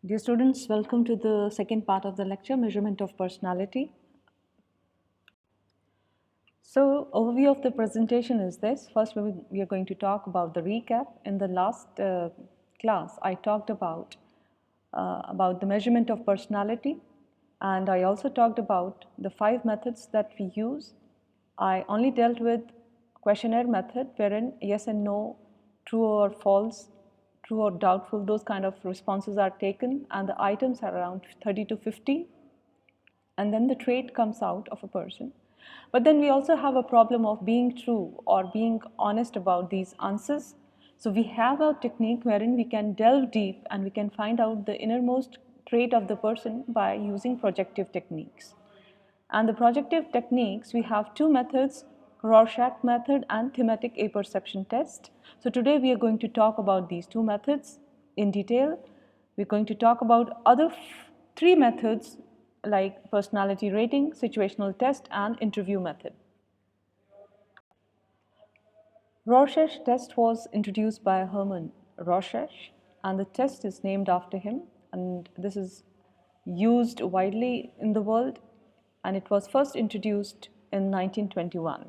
Dear students, welcome to the second part of the lecture, Measurement of Personality. So, overview of the presentation is this. First, we are going to talk about the recap. In the last class, I talked about the measurement of personality, and I also talked about the 5 methods that we use. I only dealt with questionnaire method, wherein yes and no, true or false, true or doubtful, those kind of responses are taken, and the items are around 30 to 50, and then the trait comes out of a person. But then we also have a problem of being true or being honest about these answers. So we have a technique wherein we can delve deep and we can find out the innermost trait of the person by using projective techniques. And the projective techniques, we have 2 methods, Rorschach method and thematic apperception test. So today we are going to talk about these 2 methods in detail. We're going to talk about other 3 methods like personality rating, situational test, and interview method. Rorschach test was introduced by Hermann Rorschach, and the test is named after him, and this is used widely in the world, and it was first introduced in 1921.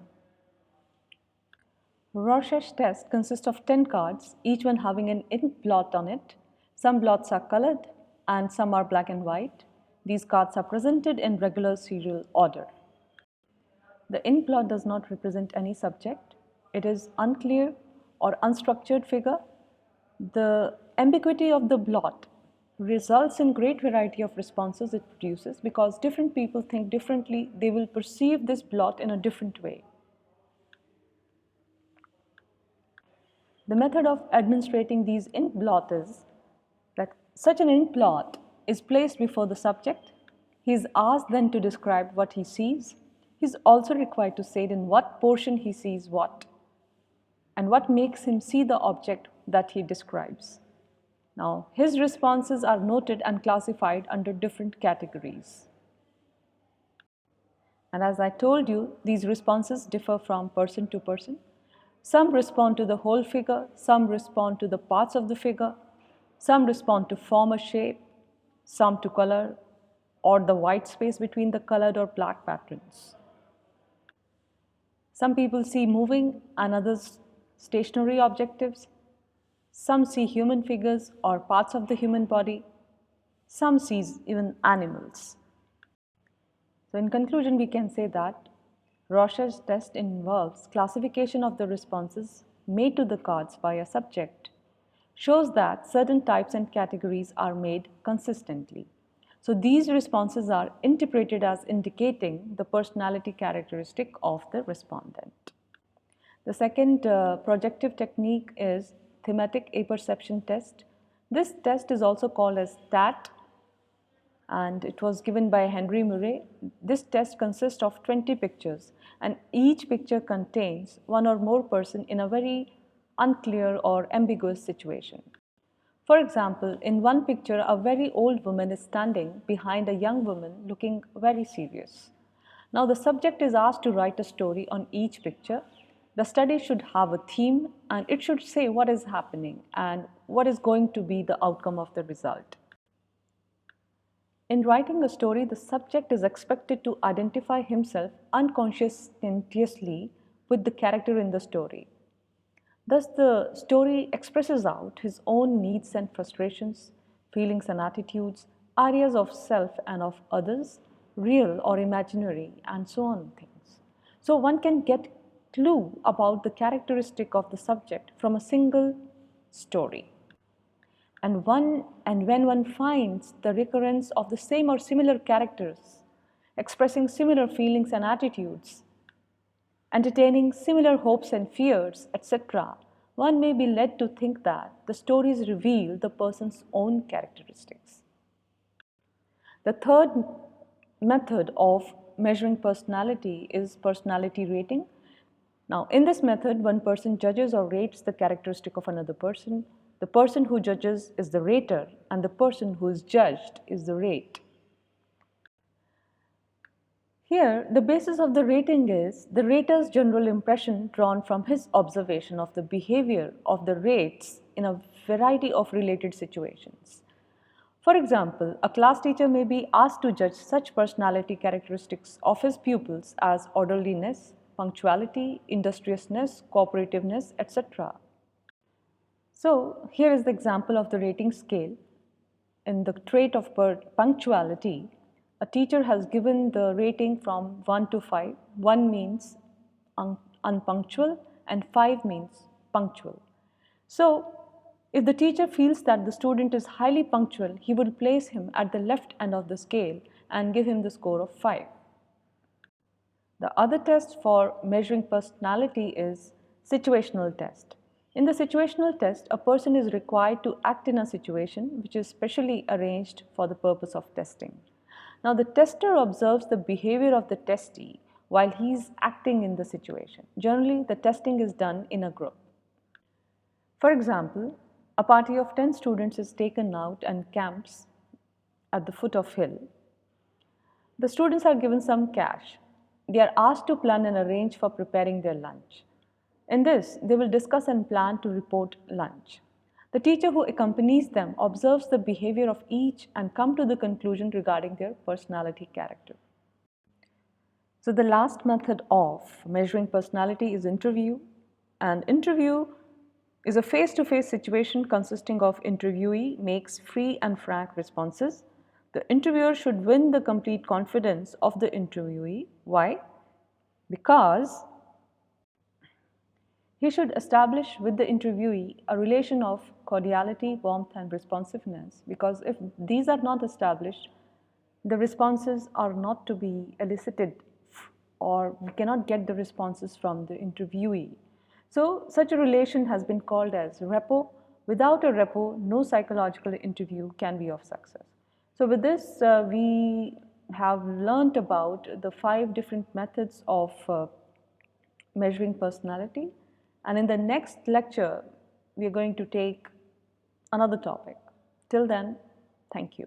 Rorschach test consists of 10 cards, each one having an ink blot on it. Some blots are colored and some are black and white. These cards are presented in regular serial order. The ink blot does not represent any subject. It is unclear or unstructured figure. The ambiguity of the blot results in great variety of responses it produces because different people think differently. They will perceive this blot in a different way. The method of administrating these ink blot is that such an ink blot is placed before the subject. He is asked then to describe what he sees. He is also required to say in what portion he sees what and what makes him see the object that he describes. Now, his responses are noted and classified under different categories. And as I told you, these responses differ from person to person. Some respond to the whole figure, some respond to the parts of the figure, some respond to form or shape, some to color or the white space between the colored or black patterns. Some people see moving and others stationary objectives. Some see human figures or parts of the human body. Some see even animals. So in conclusion, we can say that Rorschach's test involves classification of the responses made to the cards by a subject, shows that certain types and categories are made consistently. So these responses are interpreted as indicating the personality characteristic of the respondent. The second projective technique is thematic apperception test. This test is also called as TAT, and it was given by Henry Murray. This test consists of 20 pictures, and each picture contains one or more person in a very unclear or ambiguous situation. For example, in one picture, a very old woman is standing behind a young woman looking very serious. Now, the subject is asked to write a story on each picture. The study should have a theme and it should say what is happening and what is going to be the outcome of the result. In writing a story, the subject is expected to identify himself unconsciously with the character in the story. Thus, the story expresses out his own needs and frustrations, feelings and attitudes, areas of self and of others, real or imaginary, and so on things. So one can get clue about the characteristic of the subject from a single story. And when one finds the recurrence of the same or similar characters, expressing similar feelings and attitudes, entertaining similar hopes and fears, etc., one may be led to think that the stories reveal the person's own characteristics. The third method of measuring personality is personality rating. Now, in this method, one person judges or rates the characteristic of another person. The person who judges is the rater, and the person who is judged is the rate. Here, the basis of the rating is the rater's general impression drawn from his observation of the behavior of the rates in a variety of related situations. For example, a class teacher may be asked to judge such personality characteristics of his pupils as orderliness, punctuality, industriousness, cooperativeness, etc. So, here is the example of the rating scale. In the trait of punctuality, a teacher has given the rating from 1 to 5. 1 means unpunctual and 5 means punctual. So, if the teacher feels that the student is highly punctual, he would place him at the left end of the scale and give him the score of 5. The other test for measuring personality is situational test. In the situational test, a person is required to act in a situation which is specially arranged for the purpose of testing. Now, the tester observes the behavior of the testee while he is acting in the situation. Generally, the testing is done in a group. For example, a party of 10 students is taken out and camps at the foot of hill. The students are given some cash. They are asked to plan and arrange for preparing their lunch. In this, they will discuss and plan to report lunch. The teacher who accompanies them observes the behavior of each and come to the conclusion regarding their personality character. So the last method of measuring personality is interview. And interview is a face-to-face situation consisting of interviewee makes free and frank responses. The interviewer should win the complete confidence of the interviewee. Why? Because he should establish with the interviewee a relation of cordiality, warmth, and responsiveness. Because if these are not established, the responses are not to be elicited, or we cannot get the responses from the interviewee. So, such a relation has been called as rapport. Without a rapport, no psychological interview can be of success. So, with this, we have learnt about the 5 different methods of measuring personality. And in the next lecture, we are going to take another topic. Till then, thank you.